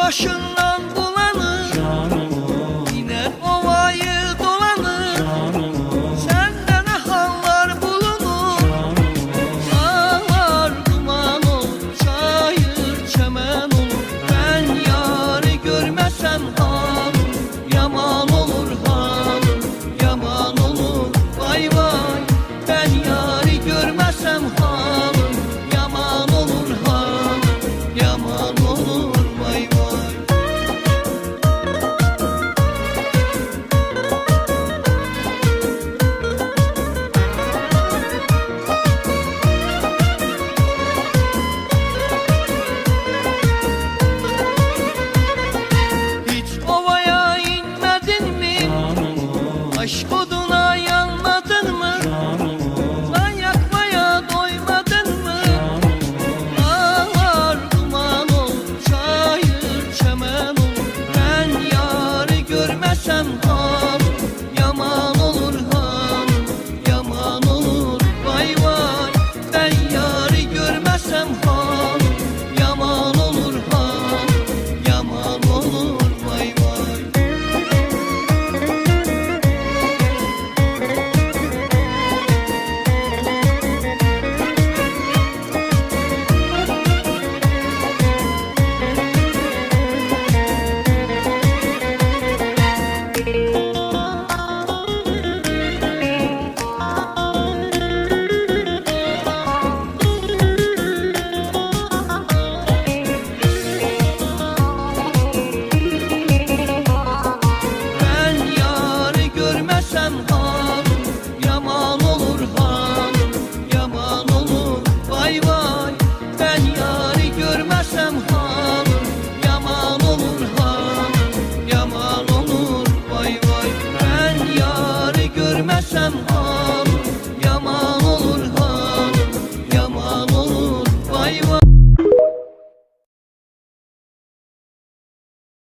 başından bulanır, yine ovayı dolanır. Sende ne hallar bulunur, dağlar duman olur, çayır çemen olur. Ben yarı görmesem halım yaman olur, halım yaman olur. Vay vay, ben yarı görmesem halım yaman olur, halım yaman olur.